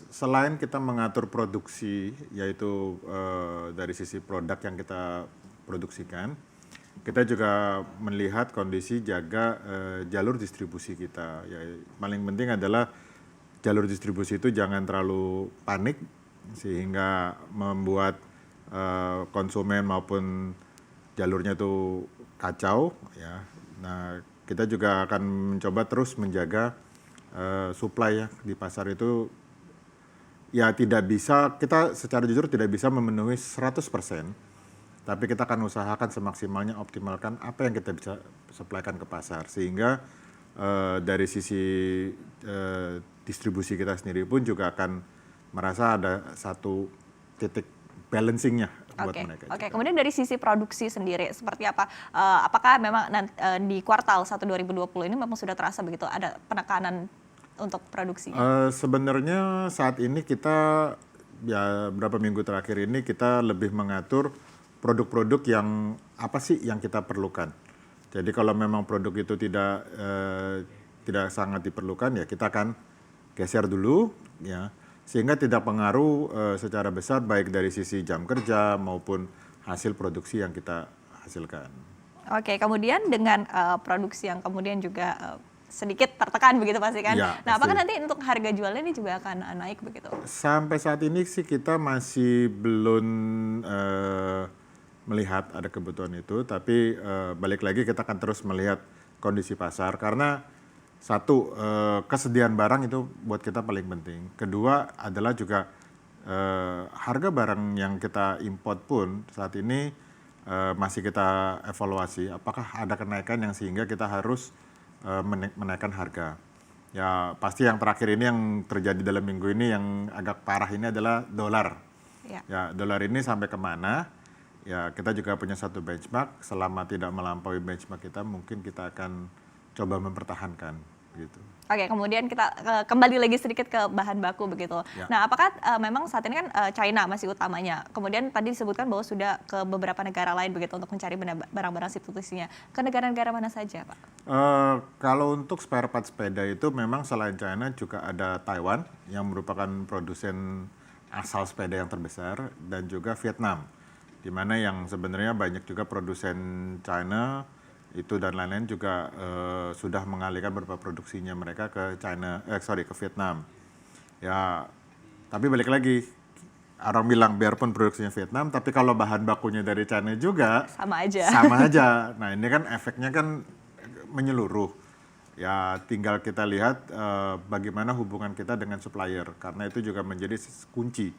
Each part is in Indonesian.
selain kita mengatur produksi, yaitu dari sisi produk yang kita produksikan, kita juga melihat kondisi jaga jalur distribusi kita. Ya, paling penting adalah jalur distribusi itu jangan terlalu panik sehingga membuat konsumen maupun jalurnya itu kacau. Ya. Nah, kita juga akan mencoba terus menjaga supply ya di pasar itu. Ya tidak bisa, kita secara jujur tidak bisa memenuhi 100%, tapi kita akan usahakan semaksimalnya optimalkan apa yang kita bisa supply-kan ke pasar. Sehingga dari sisi distribusi kita sendiri pun juga akan merasa ada satu titik balancing-nya buat mereka. Oke, kemudian dari sisi produksi sendiri, seperti apa? Apakah memang di kuartal 1 2020 ini memang sudah terasa begitu ada penekanan untuk produksinya? Sebenarnya saat ini kita ya beberapa minggu terakhir ini kita lebih mengatur produk-produk yang apa sih yang kita perlukan. Jadi kalau memang produk itu tidak sangat diperlukan ya kita akan geser dulu ya sehingga tidak pengaruh secara besar baik dari sisi jam kerja maupun hasil produksi yang kita hasilkan. Oke, kemudian dengan produksi yang kemudian juga sedikit tertekan begitu pasti kan. Ya, nah, apakah nanti untuk harga jualnya ini juga akan naik begitu? Sampai saat ini sih kita masih belum melihat ada kebutuhan itu, tapi balik lagi kita akan terus melihat kondisi pasar karena satu kesediaan barang itu buat kita paling penting. Kedua adalah juga harga barang yang kita import pun saat ini masih kita evaluasi apakah ada kenaikan yang sehingga kita harus menaikkan harga. Ya pasti yang terakhir ini yang terjadi dalam minggu ini yang agak parah ini adalah dolar. Ya dolar ini sampai kemana? Ya kita juga punya satu benchmark. Selama tidak melampaui benchmark kita, mungkin kita akan coba mempertahankan gitu. Oke, kemudian kita kembali lagi sedikit ke bahan baku begitu. Ya. Nah, apakah memang saat ini kan China masih utamanya. Kemudian tadi disebutkan bahwa sudah ke beberapa negara lain begitu untuk mencari barang-barang substitusinya. Ke negara-negara mana saja, Pak? Kalau untuk spare part sepeda itu memang selain China juga ada Taiwan yang merupakan produsen asal sepeda yang terbesar dan juga Vietnam, di mana yang sebenarnya banyak juga produsen China itu dan lain-lain juga sudah mengalihkan beberapa produksinya mereka ke ke Vietnam. Ya, tapi balik lagi orang bilang biarpun produksinya Vietnam, tapi kalau bahan bakunya dari China juga sama aja. Sama aja. Nah ini kan efeknya kan menyeluruh. Ya tinggal kita lihat bagaimana hubungan kita dengan supplier karena itu juga menjadi kunci.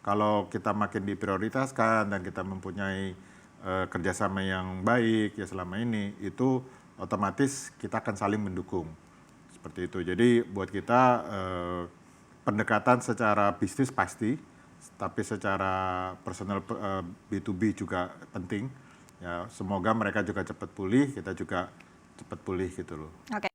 Kalau kita makin diprioritaskan dan kita mempunyai kerjasama yang baik ya selama ini itu otomatis kita akan saling mendukung seperti itu. Jadi buat kita pendekatan secara bisnis pasti, tapi secara personal B2B juga penting. Ya semoga mereka juga cepat pulih, kita juga cepat pulih gitu loh. Oke.